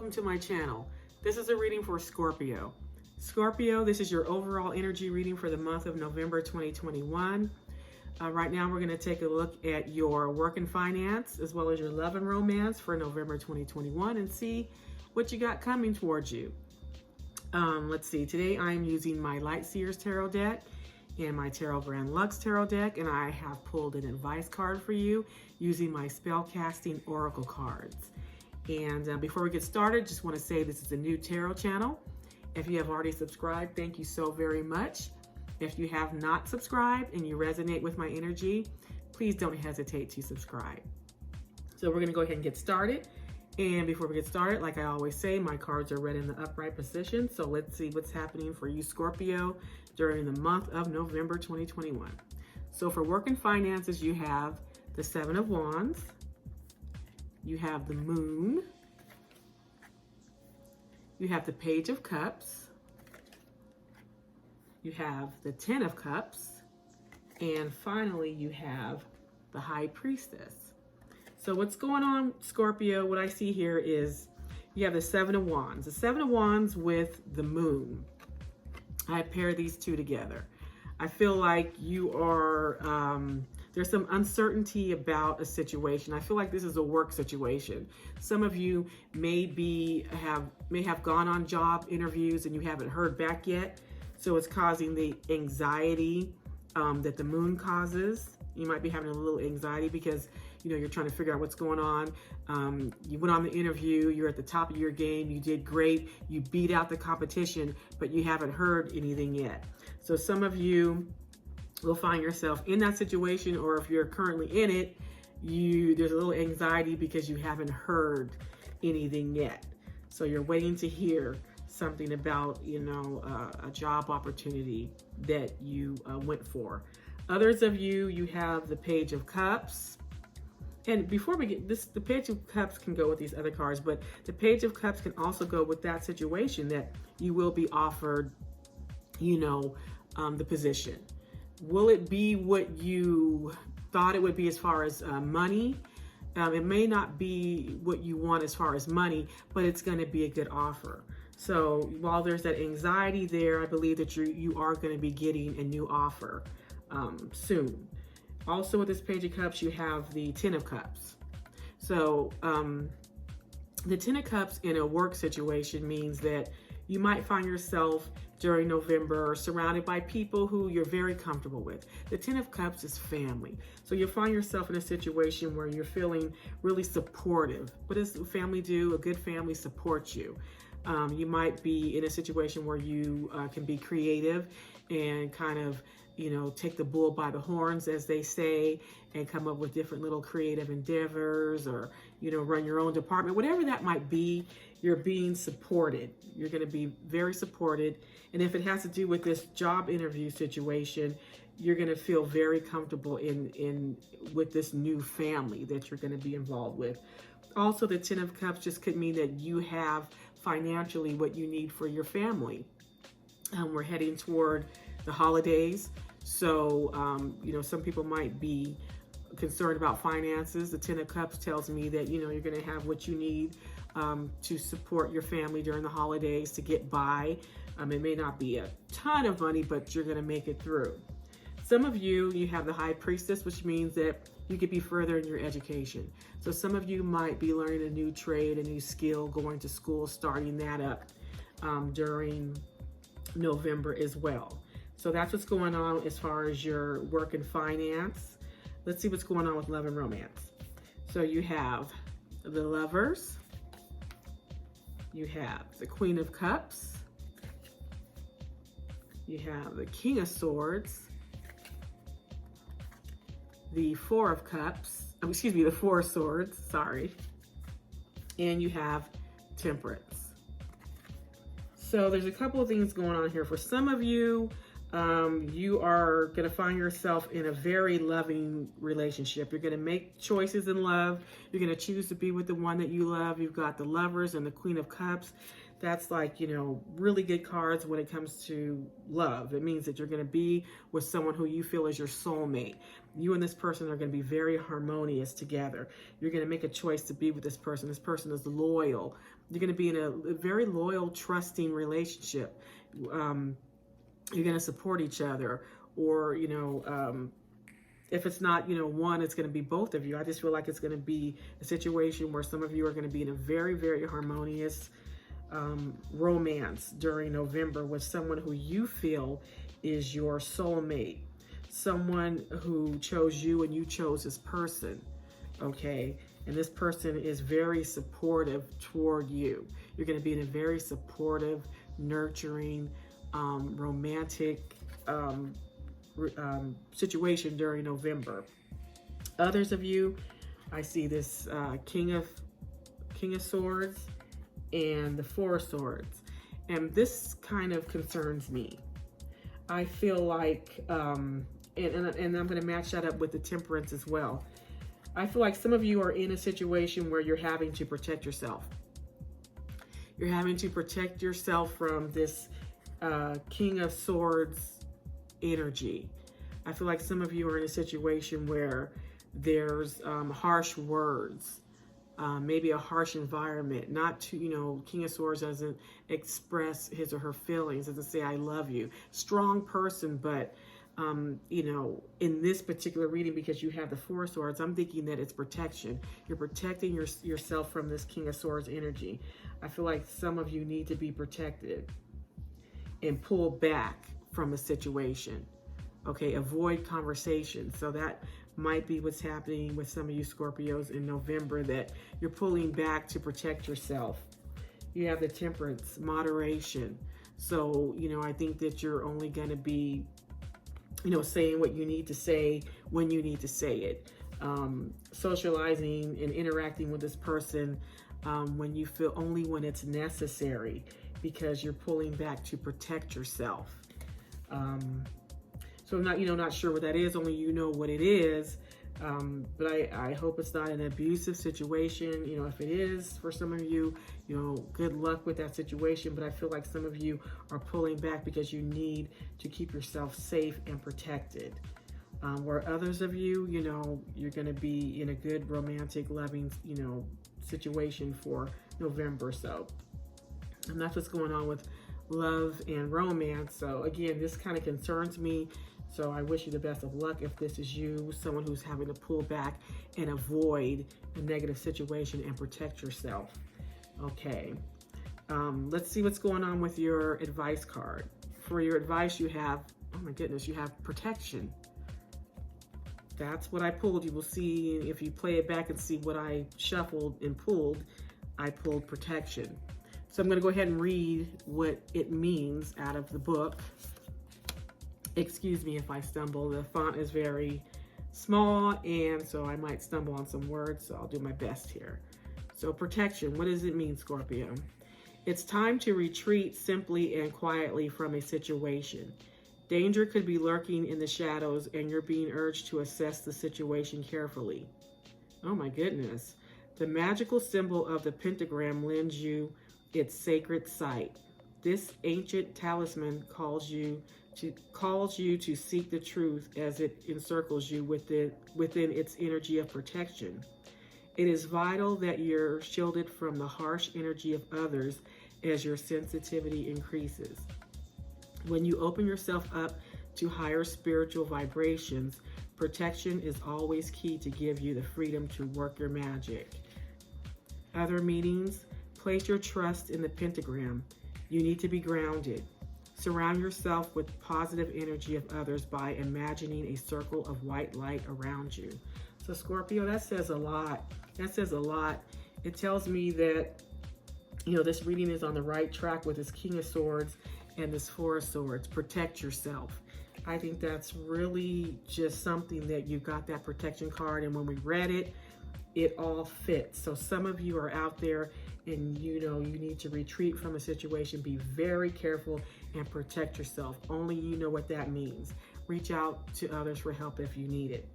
welcome to my channel. This is a reading for Scorpio. Scorpio, this is your overall energy reading for the month of November 2021. Right now we're going to take a look at your work and finance as well as your love and romance for November 2021 and see what you got coming towards you. Let's see, today I'm using my Light Seers Tarot deck and my Tarot brand Luxe Tarot deck, and I have pulled an advice card for you using my Spellcasting Oracle cards. And before we get started, just want to say this is a new tarot channel. If you have already subscribed, thank you so very much. If you have not subscribed and you resonate with my energy, please don't hesitate to subscribe. So we're going to go ahead and get started. And before we get started, like I always say, my cards are read in the upright position. So let's see what's happening for you, Scorpio, during the month of November 2021. So for work and finances, you have the Seven of Wands. You have the Moon. You have the Page of Cups. You have the Ten of Cups. And finally, you have the High Priestess. So what's going on, Scorpio, what I see here is you have the Seven of Wands. The Seven of Wands with the Moon. I pair these two together. I feel like you are, there's some uncertainty about a situation. I feel like this is a work situation. Some of you may have gone on job interviews and you haven't heard back yet. So it's causing the anxiety that the Moon causes. You might be having a little anxiety because you're trying to figure out what's going on. You went on the interview, you're at the top of your game, you did great, you beat out the competition, but you haven't heard anything yet. So some of you will find yourself in that situation, or if you're currently in it, there's a little anxiety because you haven't heard anything yet. So you're waiting to hear something about, a job opportunity that you went for. Others of you, you have the Page of Cups. And before we get this, the Page of Cups can go with these other cards, but the Page of Cups can also go with that situation that you will be offered, the position. Will it be what you thought it would be as far as money? It may not be what you want as far as money, but it's going to be a good offer. So while there's that anxiety there, I believe that you are going to be getting a new offer soon. Also with this Page of Cups, you have the Ten of Cups. So the Ten of Cups in a work situation means that you might find yourself during November surrounded by people who you're very comfortable with. The Ten of Cups is family. So you'll find yourself in a situation where you're feeling really supportive. What does family do? A good family supports you. You might be in a situation where you can be creative and kind of take the bull by the horns, as they say, and come up with different little creative endeavors, or, run your own department, whatever that might be. You're being supported. You're going to be very supported. And if it has to do with this job interview situation, you're going to feel very comfortable with this new family that you're going to be involved with. Also, the Ten of Cups just could mean that you have financially what you need for your family. We're heading toward the holidays. So, some people might be concerned about finances. The Ten of Cups tells me that, you're going to have what you need to support your family during the holidays, to get by. It may not be a ton of money, but you're going to make it through. Some of you have the High Priestess, which means that you could be further in your education. So some of you might be learning a new trade, a new skill, going to school, starting that up during November as well. So that's what's going on as far as your work and finance. Let's see what's going on with love and romance. So you have the Lovers. You have the Queen of Cups. You have the King of Swords. The Four of Cups. The Four of Swords, sorry. And you have Temperance. So there's a couple of things going on here. For some of you, you are going to find yourself in a very loving relationship. You're going to make choices in love. You're going to choose to be with the one that you love. You've got the Lovers and the Queen of Cups. That's like, really good cards when it comes to love. It means that you're going to be with someone who you feel is your soulmate. You and this person are going to be very harmonious together. You're going to make a choice to be with this person. This person is loyal. You're going to be in a very loyal, trusting relationship. You're going to support each other, or, if it's not, one, it's going to be both of you. I just feel like it's going to be a situation where some of you are going to be in a very, very harmonious romance during November with someone who you feel is your soulmate, someone who chose you and you chose this person, okay? And this person is very supportive toward you. You're going to be in a very supportive, nurturing, romantic situation during November. Others of you, I see this King of Swords and the Four of Swords, and this kind of concerns me. I feel like, and I'm going to match that up with the Temperance as well. I feel like some of you are in a situation where you're having to protect yourself. You're having to protect yourself from this King of Swords energy. I feel like some of you are in a situation where there's harsh words, maybe a harsh environment. Not to, King of Swords doesn't express his or her feelings, doesn't say I love you. Strong person, but in this particular reading, because you have the Four of Swords, I'm thinking that it's protection. You're protecting yourself from this King of Swords energy. I feel like some of you need to be protected and pull back from a situation. Okay, avoid conversation. So that might be what's happening with some of you Scorpios in November, that you're pulling back to protect yourself. You have the Temperance, moderation. So, I think that you're only going to be saying what you need to say when you need to say it. Socializing and interacting with this person when you feel, only when it's necessary, because you're pulling back to protect yourself. So I'm not sure what that is, only you know what it is. But I hope it's not an abusive situation. If it is for some of you, good luck with that situation. But I feel like some of you are pulling back because you need to keep yourself safe and protected. Where others of you, you're going to be in a good romantic, loving, situation for November. So, and that's what's going on with love and romance. So again, this kind of concerns me. So I wish you the best of luck if this is you, someone who's having to pull back and avoid a negative situation and protect yourself. Okay, let's see what's going on with your advice card. For your advice, you have, oh my goodness, you have protection. That's what I pulled. You will see if you play it back and see what I shuffled and pulled. I pulled protection. So I'm going to go ahead and read what it means out of the book. Excuse me if I stumble. The font is very small, and so I might stumble on some words, so I'll do my best here. So protection, what does it mean, Scorpio? It's time to retreat simply and quietly from a situation. Danger could be lurking in the shadows, and you're being urged to assess the situation carefully. Oh my goodness. The magical symbol of the pentagram lends you its sacred sight. This ancient talisman calls you to seek the truth as it encircles you within its energy of protection. It is vital that you're shielded from the harsh energy of others as your sensitivity increases. When you open yourself up to higher spiritual vibrations, protection is always key to give you the freedom to work your magic. Other meanings: place your trust in the pentagram. You need to be grounded. Surround yourself with positive energy of others by imagining a circle of white light around you. So Scorpio, that says a lot. That says a lot. It tells me that, this reading is on the right track with this King of Swords and this Four of Swords. Protect yourself. I think that's really just something that you got that protection card, and when we read it, it all fits. So some of you are out there and you need to retreat from a situation. Be very careful and protect yourself. Only you know what that means. Reach out to others for help if you need it.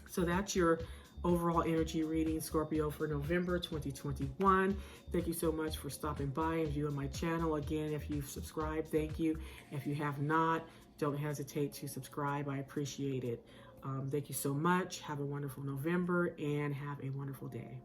So that's your overall energy reading, Scorpio, for November 2021. Thank you so much for stopping by and viewing my channel. Again, if you've subscribed, thank you. If you have not, don't hesitate to subscribe. I appreciate it. Thank you so much. Have a wonderful November and have a wonderful day.